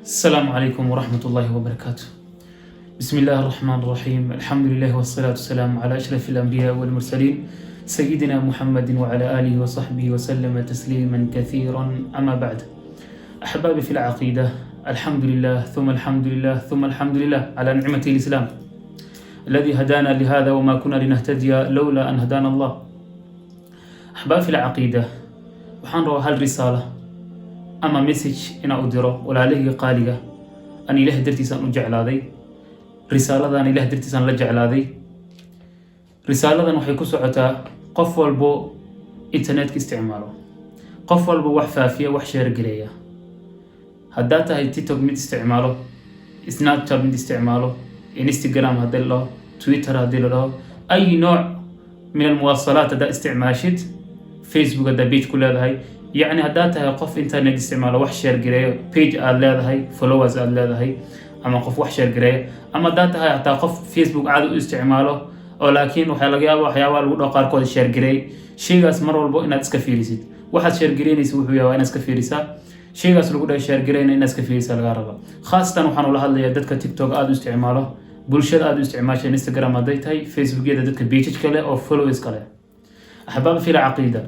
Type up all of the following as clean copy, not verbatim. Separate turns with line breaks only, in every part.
السلام عليكم ورحمة الله وبركاته. بسم الله الرحمن الرحيم. الحمد لله والصلاة والسلام على أشرف الأنبياء والمرسلين سيدنا محمد وعلى آله وصحبه وسلم تسليما كثيرا. أما بعد، أحبابي في العقيدة، الحمد لله ثم الحمد لله ثم الحمد لله على نعمة الإسلام الذي هدانا لهذا وما كنا لنهتدي لولا أن هدانا الله. أحبابي في العقيدة، waxaan rabaa hal risaalo ama message inaan u diro walaalahayga qaaliga aan Ilaahay dartiisaan u jeclaaday. Risaaladan Ilaahay dartiisaan la jeclaaday. Risaaladan waxay ku socotaa qof walbo internetka isticmaalo, qof walbo wax faafiya, wax share gareeya. haddaad tahay TikTok mid isticmaalo, Snapchat mid isticmaalo, Instagram haddii la dhaho, Twitter haddii la dhaho, ay nooc min almuwaasalaat haddaad isticmaashid, Facebook haddaad page ku leedahay, يعني haddaad tahay qof internet isticmaalo, wax share gareeyo, page aad leedahay, followers aad leedahay, ama qof wax share gareeyo, ama haddaad tahay hataa qof Facebook caadi u isticmaalo oo laakiin waxaa laga yaabaa waxyaabaha lagu dhaho qaarkood share gareey. shaygaas mar walbo inaad iska fiirisid. waxaad share gareynaysa wuxuu yahay inaad iska fiirisaa. shaygaas lagu dhaho share gareyna inaad iska fiirisaa laga raba. khaasatan waxaan ula hadlayaa dadka TikTok aad u isticmaalo, bulshada aad u isticmaasha Instagram hadday tahay, Facebook-yada dadka page kale oo followers kale. أحباب في العقيدة،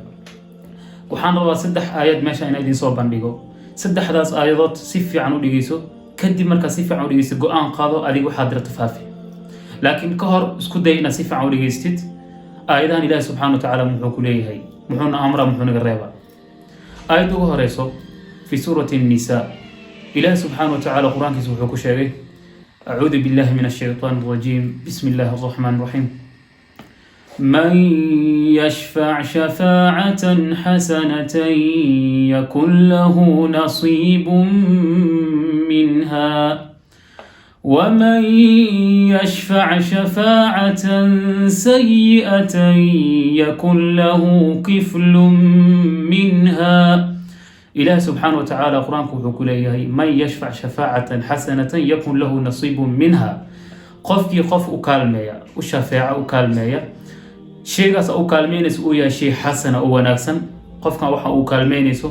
waxaan rabaa 3 aayad meesha inaan idin soo bandhigo. 3daas aayadood si fiican u dhigeyso, kadib marka si fiican u dhigeyso go'aan qaado adiga waxaad dirto faafi. laakiin ka hor isku day inaad si fiican u dhigeystid aayadahan Ilaahay subhanahu wa ta'ala muxuu ku leeyahay, muxuuna amra, muxuu naga reebaa. aayadda ugu horeyso fi suurati an-nisaa, Ilaahay subhanahu wa ta'ala quraankiisa wuxuu ku sheegay a'uudu billahi minash shaytaanir rajiim, bismillahir rahmaanir rahiim. من يشفع شفاعة حسنة يكن له نصيب منها ومن يشفع شفاعة سيئة يكن له كفل منها. إله سبحانه وتعالى قرآن كله من يشفع شفاعة حسنة يكن له نصيب منها. قف أكالمية وشفاعة أكالمية shaygaas uu kaalmeynayso uu yahay shay xasan oo wanaagsan. qofkan waxa uu kaalmeynayso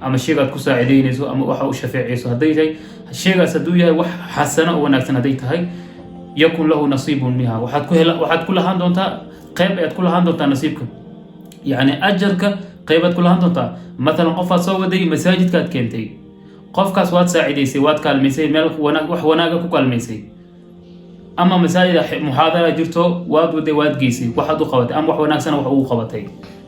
ama shaygaad ku saacideynayso ama waxa uu shafeecayso hadday tahay shaygaas hadduu yahay wax xasan oo wanaagsan hadday tahay, yakun lahu nasiibun minha, waxaad ku lahaan doontaa qayb, ayaad ku lahaan doontaa nasiibka, yani ajarka qaybaad ku lahaan doontaa. مثلا qofaad soo waday masaajidkaad keentay, qofkaas waad saacidaysay, waad kaalmaysay, meel wax wanaaga ku kaalmaysay, ama masaajida muhaadara jirto waad waday, waad geysay, waxaad u qabatay, ama wax wanaagsan wax ugu qabatay,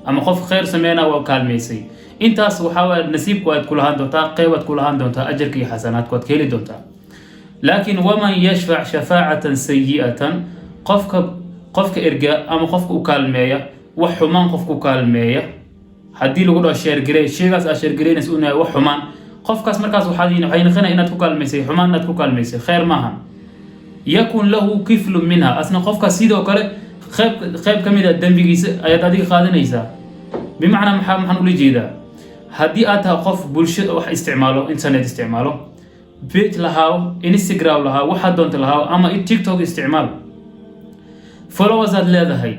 ama qof khayr sameeyna waa kaalmaysay. intaas waxa waa nasiibku aad ku lahaan doontaa, qaybaad ku lahaan doontaa, ajarka iyo xasanaadku aad ka heli doontaa. laakiin waman yashfac shafaacatan sayyi'atan, qofka erga ama qofka u kaalmeeya wax xumaan, qofka u kaalmeeya haddii lagu dhaho share garee, shaygaas aad share gareynaysa uu yahay wax xumaan, qofkaas markaas waxay noqonaysaa inaad ku kaalmaysay xumaan, inaad ku kaalmaysay khayr maaha. yakun lahu kiflun minha, asna qofka sidoo kale qayb ka mid ah dambigiisa ayaad adiga qaadanaysaa. bimacnaa maxaan ula jeedaa, haddii aad tahay qof bulshada wax isticmaalo, internet isticmaalo, page lahaaw, Instagram lahaaw, waxaad doonta lahaaw, ama TikTok isticmaal, followers aad leedahay,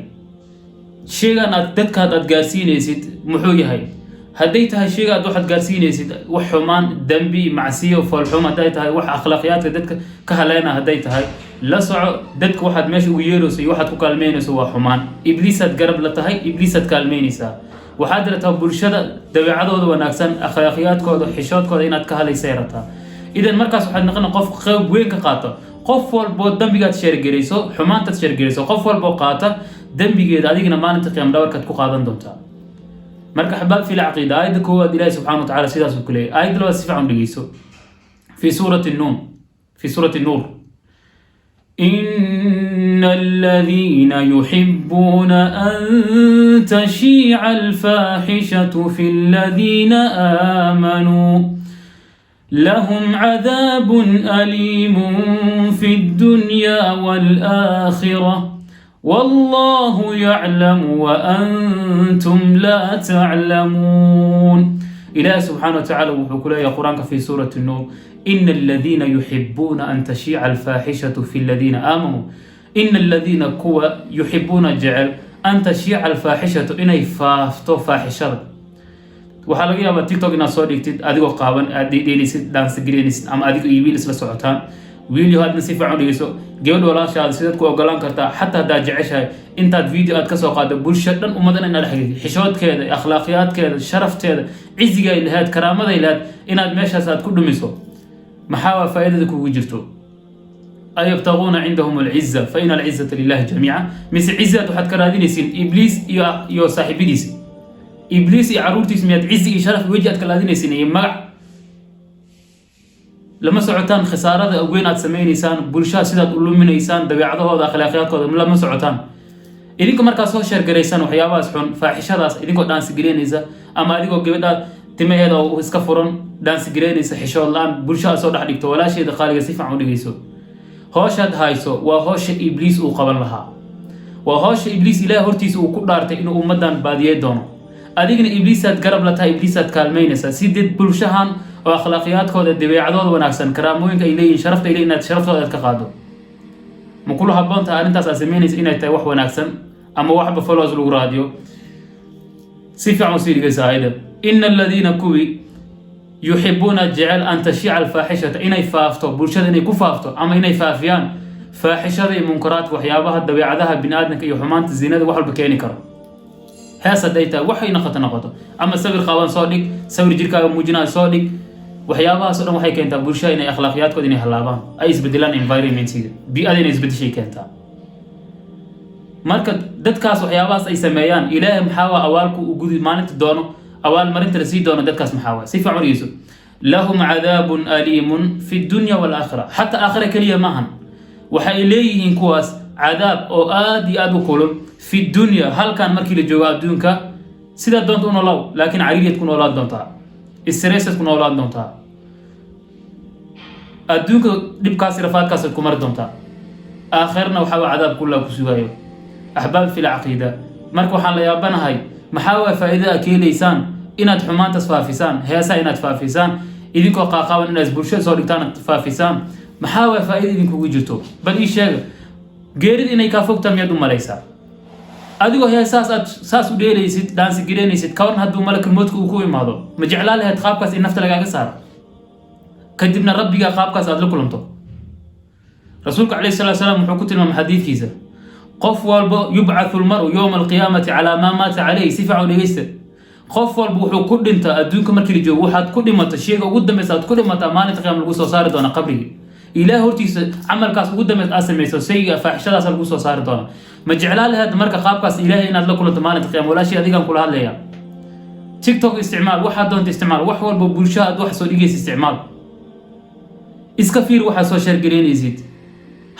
shaygan aad gaarsiinaysid muxuu yahay. hadday tahay shayga aad waxaad gaarsiinaysid wax xumaan, dambi, macsiyo, foolxum, hadday tahay wax akhlaaqiyaadka dadka ka haleena, hadday tahay la soco, dadka waxaad meesha ugu yeerayso iyo waxaad ku kaalmeynayso waa xumaan. ibliisaad garab la tahay, ibliisaad kaalmeynaysaa. waxaad rabtaa bulshada dabeecadooda wanaagsan, akhlaaqiyaadkooda, xishoodkooda inaad ka halaysay rabtaa. idan markaas waxaad noqon qof qayb weyn ka qaato. qof walbo dambigaad sheergarayso, xumaantaad sheergarayso, qof walbo qaata dambigeeda, adigna maalinta qiyaam dhabarkaad ku qaadan doontaa. marka أحباب في العقيدة آية كواد إلهي سبحانه وتعالى سيداس وكله آية لو سيف عم دقيسو في سورة النور إن الذين يحبون أن تشيع الفاحشة في الذين آمنوا لهم عذاب أليم في الدنيا والآخرة والله يعلم وأنتم لا تعلمون. إله سبحانه وتعالى وحكول يا قرآن في سورة النور إن الذين يحبون أن تشيع الفاحشة في الذين آمنوا، إن الذين يحبون جعل أن تشيع الفاحشة إني فافتو فاحشة waxaa laga yaabaa TikTok inaad soo dhigtid adigoo qaaban aad dheelaysid dance gareynaysid ama adigo iyo wiil isla socotaan wiil hadna si fiican u dhigayso gabadh walaashaada sidaad ku ogolaan kartaa xataa haddaad jeceshahay intaad video aad ka soo qaado bulsho dhan ummadan inaad xiriirto xishoodkeeda akhlaaqiyadkeeda sharafteeda ciziga ay lahayd karaamada ay lahayd inaad meeshaas aad ku dhumiso maxaa waa faa'iidada kugu jirto ayabtaguuna cindahum alcizza fa ina alcizzata lillahi jamiica mise cizaad waxaad ka raadinaysiin ibliis iyo saaxiibadiisa ibliis iyo caruurtiisa miyaad cizi iyo sharaf weji aad ka raadinaysiin iyo magac lama socotaan khasaarada weyn aad sameynaysaan bulshada sidaad u luminaysaan dabeecadahooda akhlaaqiyadkooda lama socotaan idinka markaa soo sheergaraysaan waxyaabahaas xun faaxishadaas idinkoo dhaansi gareynaysa ama adigoo gabadha timaheeda oo iska furan dhaansi gareynaysa xishood la-aan bulshada soo dhex dhigto walaasheeda qaaliga si fiican u dhigayso hooshaad hayso waa hoosha ibliis uu qaban lahaa waa hoosha ibliis ilaah hortiisa uu ku dhaartay inuu ummadan baadiyey doono adigna ibliisaad garab la tahay ibliisaad kaalmaynaysaa si dad bulshahan oo akhlaaqiyadkooda dabeecadooda wanaagsan karaamooyinka ay leeyihiin sharafta ay leeyihiin inaad sharaftooda aad ka qaado ma kula habboon tahay arrintaas aad samaynaysa inay tahay wax wanaagsan ama waxba followers lagu raadiyo si fiican usii dhigaysa aayada ina aladiina kuwi yuxibuuna jecel an tashiica alfaaxishata inay faafto bulshada inay ku faafto ama inay faafiyaan faaxishada iyo munkaraadka waxyaabaha dabeecadaha biniaadamka iyo xumaanta zinada wax walba keeni karo hees hadday tahay waxay noqoto ama sawir qaaban soo dhig sawir jirkaaga muujinaya soo dhig waxyaabahaas oo dhan waxay keentaa bulshada inay akhlaaqiyadkooda inay halaabaan ay isbedelaan environmentiga bii'ada inay isbedeshay keentaa marka dadkaas waxyaabahaas ay sameeyaan ilaahay maxaa waa awaalku u gudi maalinta doono awaal marinta la sii doono dadkaas maxaa waa si fiican dhigeyso lahum cadaabun aliimun fi dunya waalaakhira xataa aakhira keliya maahan waxay leeyihiin kuwaas cadaab oo aad iyo aad u kulul fi dunya halkan markii la joogo adduunka sidaa doonta u noolow laakiin cariiriyad ku noolaan doontaa istreesad ku noolaan doontaa adduunka dhibkaas rafaadkaasaad ku mari doontaa aakhirna waxaa waa cadaab kullaa ku sugayo axbaab fil caqiida marka waxaan la yaabanahay maxaa waa faa'iidada aad ka helaysaan inaad xumaantaas faafisaan heesaa inaad faafisaan idinkoo qaaqaaban inaad bulshada soo dhigtaan aad faafisaan maxaa waa faa'iida idinkugu jirto bal ii sheega geerida inay kaa fogtaa miyaad u malaysaa adigoo heesaas aad saas u dheelaysid dhaansi gareynaysid kawan hadduu malakul mowdka uu ku imaado ma jeclaa lahayd qaabkaas in nafta lagaaga saaro kadibna rabbigaa qaabkaas aad la kulanto rasuulka calayhi salaatu wasalaam wuxuu ku tilmaamay xadiidkiisa qof walba yubcathu lmaru yowma alqiyaamati calaa maa maata calayhi si fiican u dhegeysta qof walba wuxuu ku dhintaa adduunka markii la joogo waxaad ku dhimato sheyga ugu dambeysa aad ku dhimataa maalinta qiyaama lagu soo saari doona qabrigi ilaah hortiisa camalkaas ugu dambeys aad samayso shayga faaxishadaas lagu soo saari doona ma jeclaa lahayd marka qaabkaas ilaahay inaad la kulanto maalinta qiyaama walaashii adigaan kula hadlaya TikTok isticmaal waxaad doonta isticmaal wax walba bulshada aad wax soo dhigaysa isticmaal iska fiir waxaad soo sheergaraynaysid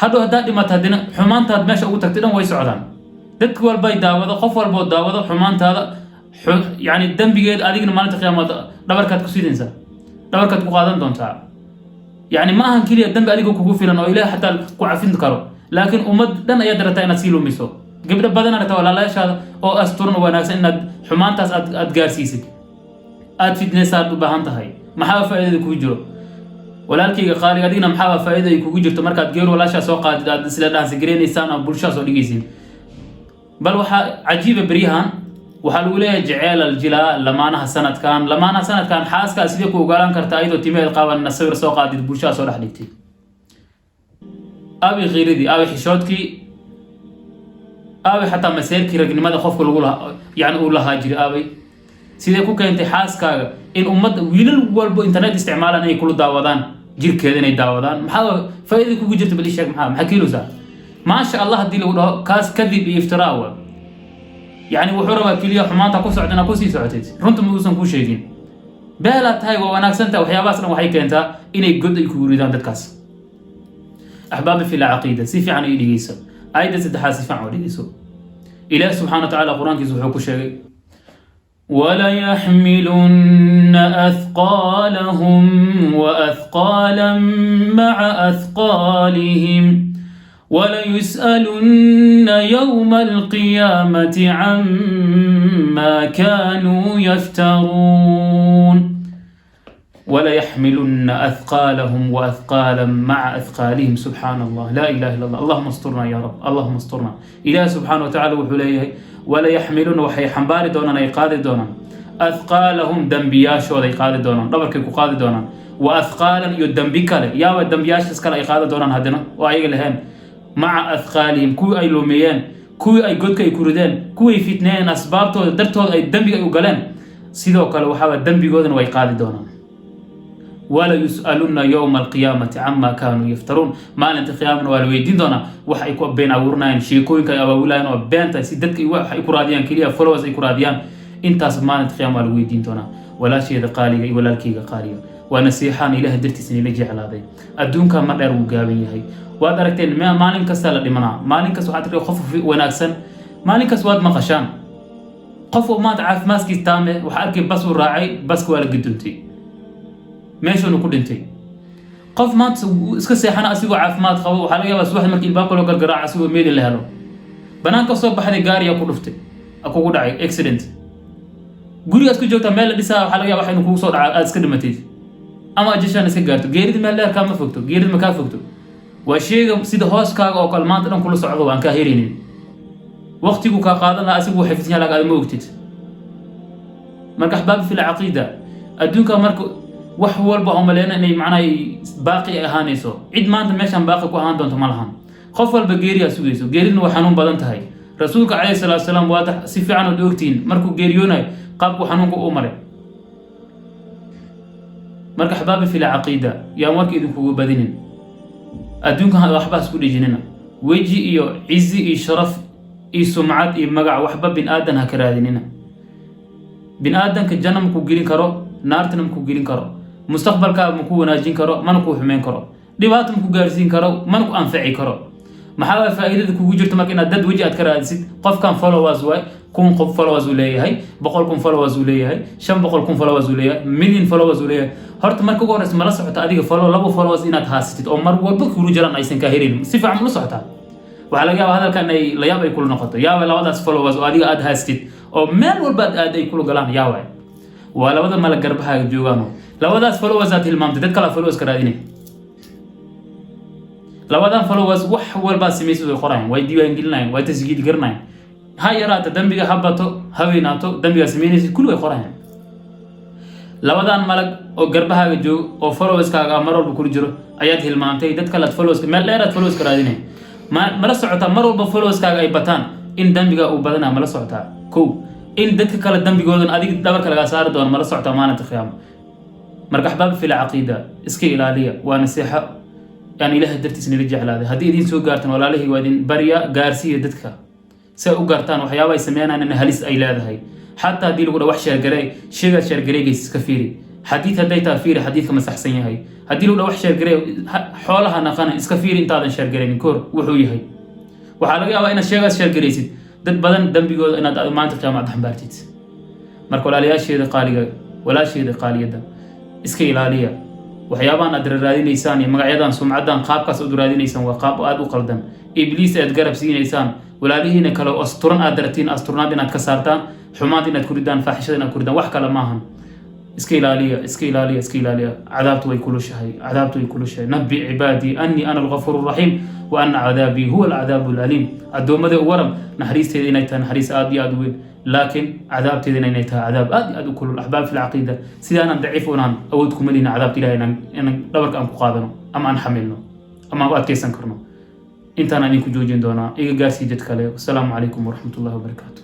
hadhow haddaad dhimato haddina xumaantaad meesha ugu tagtay dhan way socdaan dadka walbay daawado qof walboo daawado xumaantaada yani dembigeed adigna maalinta qiyaamaad dhabarkaad ku sidaysaa dhabarkaad ku qaadan doontaa يعني ما هن كليا الدم بقى kugu filan oo ilaahay xataa ku cafin karo laakiin ummad dhan ayaa darata inaad sii lumiso gabdho badan aragta walaalayaashaada oo asturan wanaagsan inaad xumaantaas aad gaarsiisid aad fitnessaad u baahan tahay maxaa faa'iido kugu jiro walaalkayga qaaliga adigna maxaa faa'iido ay kugu jirto markaad geer walaasha soo qaadid aad isla dhaansi gareynaysan oo bulshada soo dhigaysid bal waxa cajiiba bariyahan waxaa lagu leeyahay jeceel aljilaa lamaanaha sanadkan xaaskaas sidee ku ogaalaan kartaa iyadoo timeed qaaban sawir soo qaadid bulshada soo dhex dhigtay abi qiiradii abi xishoodkii abi xataa maseerkii ragnimada qofka lagu yani uu lahaa jiray abi sidee ku keentay xaaskaaga in ummadda wiilal walbo internet isticmaalaan inay kula daawadaan jirkeeda inay daawadaan maxaa faa'iido kugu jirta bal sheeg maxaa kiilusaa maasha allah haddii lagu dhaho kaas kadib iyo iftiraawa يعني wuxuu rabaa kaliya xumaanta ku socdana ku sii socotid runta ma uusan ku sheegin beela tahay waa wanaagsantaa waxyaabahaas dhan waxay keentaa inay god ay kugu ridaan dadkaas axbaabi fi lcaqiida si fiican ay dhigayso aayadda saddexaad si fiican u dhigayso ilaah subxaana wa tacaala qur-aankiisa wuxuu ku sheegay وليحملن أثقالهم وأثقالا مع أثقالهم وليسألن يوم القيامة عما كانوا يفترون وليحملن أثقالهم وأثقالا مع أثقالهم سبحان الله لا إله إلا الله اللهم استرنا يا رب اللهم استرنا إله سبحانه وتعالى وحليه ولا يحملون وحي حنبار دونا يقاد دونا أثقالهم دنبياش وذي قاد دونان دبرك قاد دونان وأثقالا يدنبك له يا دنبياش تسكلا قاد دونان هدنا وأيق لهن مع أثقالهم كوي أي لوميان كوي أي جودك يكردان كوي فتنين أسبابته درته أي دنبي يقولان سيدو قالوا وحاول دنبي جودن ويقاد دونان ولا يسألون يوم القيامة عما كانوا يفترون ما أنت قيامنا ولا ويدين دونا وح يكون بين أورناين شيكوين كي أبولان وبين تسيدك وح يكون راديان كليا فلوس يكون راديان أنت ما أنت قيام ولا ويدين دونا ولا شيء قالي ولا الكي قالي ونسيحان إله درت سنين لجي على ذي الدون كان مرة وجابين هاي وأدركتين ما لين كسل لمنا ما لين كسو حتى خف في وناكسن ما لين كسواد مقشان قفوا ما تعرف ماسك تامه وحركي بس وراعي بس ولا قدوتي ماشي انه كدنتي قف ما اسكا سيحنا اسيغو عافماد قبو waxa laga yaabaa subax markii baaqo loo gargaraac asoo meel la helo banaanka soo baxday gaari ku dhuftay akugu dhacay accident guriga isku joogta meel la dhisaa waxa laga yaabaa inuu kugu soo dhaco aad iska dhimatay ama ajishan iska gaarto geerida meel leer kama fogto geerida ma ka fogto waa sheega sida hooskaaga oo kale maanta dhan kula socdo waan ka heerinin waqtigu ka qaadan la asigu xifdiyan laga ma ogtid marka xbaab fi al-aqida adduunka marka wax walba oo maleena inay macnahay baaqi ahaanayso cid maanta meeshan baaqi ku ahaan doonto ma lahan qof walba geeriya sugayso geerina waa xanuun badan tahay rasuulka kaleey salaatu salaam waa si fiican u ogtiin markuu geeriyoonay qaabku xanuunku u maray marka xabaabi fi al-aqida yaa warkii idinku badinin adduunka waxba isku dhijinina waji iyo cizi iyo sharaf iyo sumcad iyo magac waxba bin aadan ha karaadinina bin aadanka jannam ku gelin karo naartana ku gelin karo mustaqbalka ma ku wanaajin karo mana ku xumeyn karo dhibaato ma ku gaarsiin karo mana ku anfici karo maxaa faa'iidada kugu jirto marka inaad dad waji aad ka raadisid qofkan followers way kun qof followers uu leeyahay 100 kun followers uu leeyahay 500 kun followers uu leeyahay million followers uu leeyahay horta marka ugu horeysa mala socota adiga labo followers inaad haasatid oo mar walba ku jiraan aysan ka helin si fiican la socota waxa laga yaabaa hadalkan ay la yaab ay kula noqoto yaaba labadaas followers oo adiga aad haastid oo meel walba aad ay kula galaan yaaba waa labada mala garbaha joogaano labadaas followers aad hilmaamtay dad kala followers ka raadinay labadan followers wax walba sameeyay way qoraan way diiwaan gelinayaan way tasjiil garnayaan ha yaraata dambiga habato haweenaato dambiga sameeyay kullu way qoraan labadan malag oo garbaha joog oo followers kaaga mar walba kula jiro ayaad hilmaantay dad kala followers meel dheer aad followers ka raadinay ma la socota mar walba followers kaaga ay bataan in dambiga uu badana ma la socota ko in dadka kala dambigoodan adiga dabarka laga saar doon ma la socota maalinta qiyaamo marka xbaab fi al-aqida iska ilaaliya waa nasiixa yani ilaahay dartiisna la jeclaaday hadii idin soo gaartan walaalahay waa idin bariya gaarsiya dadka si ay u gaartaan waxyaabo ay sameeyaan in halis ay leedahay حتى دي لو wax sheergaray sheega sheergaraygiis iska fiiri hadii haday taa fiiri hadii kama saxsan yahay hadii loo wax sheergaray xoolaha naqana iska fiiri intaadan sheergarayn koor wuxuu yahay waxa laga yaabaa inaad sheegaas sheergaraysid dad badan dambigooda inaad maanta qiyaamada xambaartid marka walaalayaasheeda qaaliga walaasheeda qaaliyada iska ilaaliya waxyaabahan aad raadinaysaan iyo magacyadan sumcadan qaabkaas u raadinaysaan waa qaab aad u qaldan ibliis aad garab siinaysaan walaalihiina kale asturan aad dartiin asturnaad inaad ka saartaan xumaad inaad ku ridaan faaxishada inaad ku ridaan wax kale maahan iska ilaaliya cadaabtu way kulushahay nabbi cibaadi anni ana al-ghafur ar-rahim wa anna cadabi huwa al-'adab al-alim adoomada waram naxariisteeda inay tahay naxariis aad iyo aad u weyn laakiin cadaabteeda inay tahay cadaab aad u kulul ahbaab fi al-aqida sidaan daciif unaan awood kuma lina cadaabta ilaahay in dhabarka aan ku qaadano ama aan xamilno ama aan adkeysan karno intaan aan ku joojin doonaa iga gaarsiin dad kale. Assalaamu calaykum wa rahmatullahi wa barakaatuh.